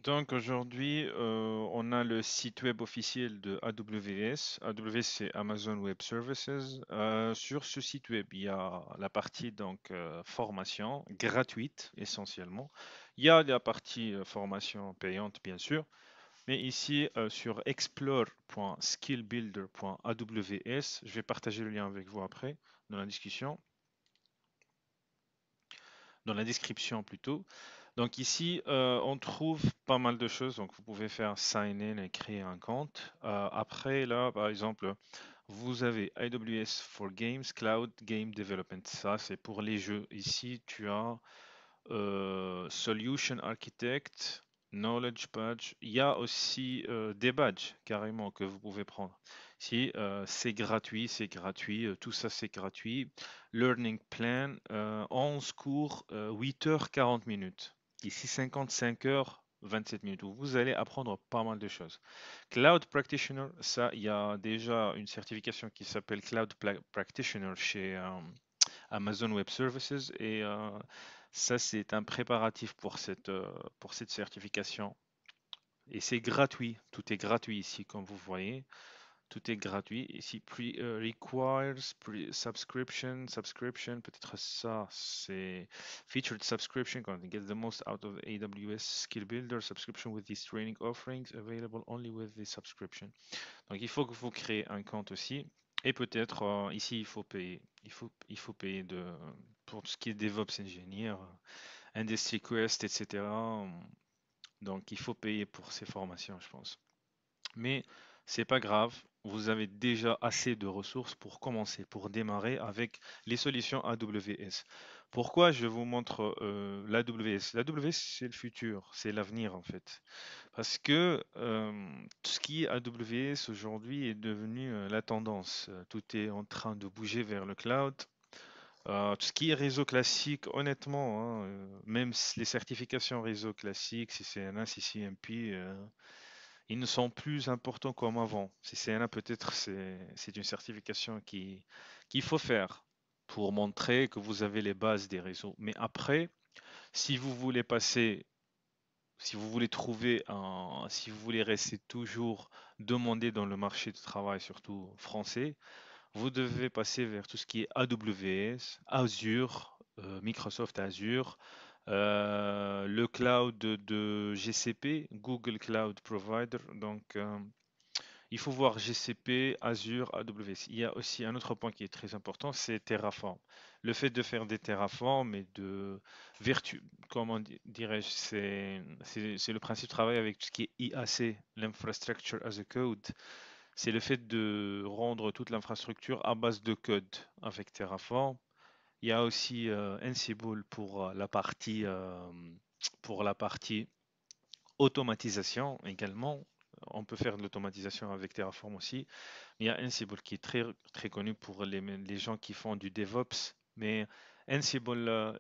Donc aujourd'hui, on a le site web officiel de AWS. AWS, c'est Amazon Web Services. Sur ce site web, il y a la partie formation gratuite essentiellement. Il y a la partie formation payante bien sûr. Mais ici sur explore.skillbuilder.aws, je vais partager le lien avec vous après dans la discussion, dans la description plutôt. Donc ici, on trouve pas mal de choses. Donc vous pouvez faire sign in et créer un compte. Après, là, par exemple, vous avez AWS for Games, Cloud Game Development. Ça, c'est pour les jeux. Ici, tu as Solution Architect, Knowledge Badge. Il y a aussi des badges carrément que vous pouvez prendre. Si c'est gratuit, tout ça c'est gratuit. Learning Plan, 11 cours, 8 heures 40 minutes. Ici 55 heures 27 minutes où vous allez apprendre pas mal de choses. Cloud Practitioner, ça, il y a déjà une certification qui s'appelle Practitioner chez Amazon Web Services et ça, c'est un préparatif pour cette certification. Et c'est gratuit, tout est gratuit ici, comme vous voyez. Tout est gratuit. Ici, requires subscription, peut-être ça, c'est featured subscription, quand you get the most out of AWS Skill Builder, subscription with these training offerings, available only with the subscription. Donc, il faut que vous créez un compte aussi. Et peut-être, ici, il faut payer. Il faut payer pour tout ce qui est DevOps Engineer, Industry Quest, etc. Donc, il faut payer pour ces formations, je pense. Mais c'est pas grave, vous avez déjà assez de ressources pour commencer, pour démarrer avec les solutions AWS. Pourquoi je vous montre l'AWS? L'AWS, c'est le futur, c'est l'avenir en fait. Parce que tout ce qui est AWS aujourd'hui est devenu la tendance. Tout est en train de bouger vers le cloud. Tout ce qui est réseau classique, honnêtement, hein, même les certifications réseau classique, CCNA, CCNP, ils ne sont plus importants comme avant. CCNA, peut-être, c'est une certification qu'il faut faire pour montrer que vous avez les bases des réseaux. Mais après, si vous voulez passer, si vous voulez si vous voulez rester toujours demandé dans le marché du travail, surtout français, vous devez passer vers tout ce qui est AWS, Azure, Microsoft Azure, le cloud de GCP, Google Cloud Provider. Donc, il faut voir GCP, Azure, AWS. Il y a aussi un autre point qui est très important, c'est Terraform. Le fait de faire des Terraform et de vertu, comment dirais-je, c'est le principe de travail avec tout ce qui est IAC, l'Infrastructure as a Code. C'est le fait de rendre toute l'infrastructure à base de code avec Terraform. Il y a aussi Ansible pour la partie automatisation également. On peut faire de l'automatisation avec Terraform aussi. Il y a Ansible qui est très, très connu pour les gens qui font du DevOps. Mais Ansible,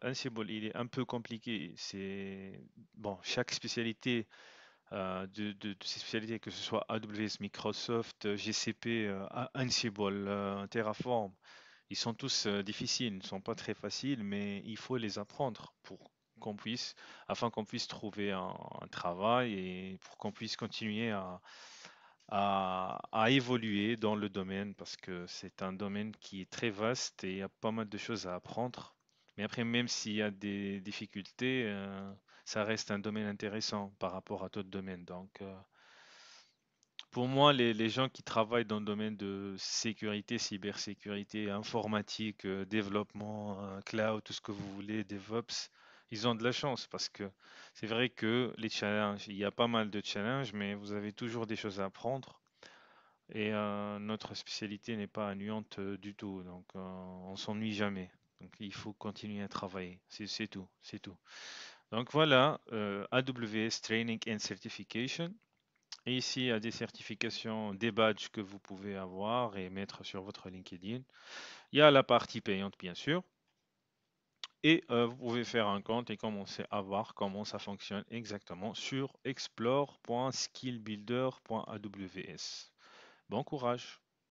il est un peu compliqué. Bon, chaque spécialité de ces spécialités, que ce soit AWS, Microsoft, GCP, Ansible, Terraform, ils sont tous difficiles, ils ne sont pas très faciles, mais il faut les apprendre qu'on puisse, afin qu'on puisse trouver un travail et pour qu'on puisse continuer à évoluer dans le domaine parce que c'est un domaine qui est très vaste et il y a pas mal de choses à apprendre. Mais après, même s'il y a des difficultés, ça reste un domaine intéressant par rapport à d'autres domaines. Donc, pour moi, les gens qui travaillent dans le domaine de sécurité, cybersécurité, informatique, développement, cloud, tout ce que vous voulez, DevOps, ils ont de la chance parce que c'est vrai que les challenges, il y a pas mal de challenges, mais vous avez toujours des choses à apprendre. Et notre spécialité n'est pas ennuyante du tout, donc on s'ennuie jamais. Donc il faut continuer à travailler, c'est tout, c'est tout. Donc voilà, AWS Training and Certification. Et ici, il y a des certifications, des badges que vous pouvez avoir et mettre sur votre LinkedIn. Il y a la partie payante, bien sûr. Et vous pouvez faire un compte et commencer à voir comment ça fonctionne exactement sur explore.skillbuilder.aws. Bon courage!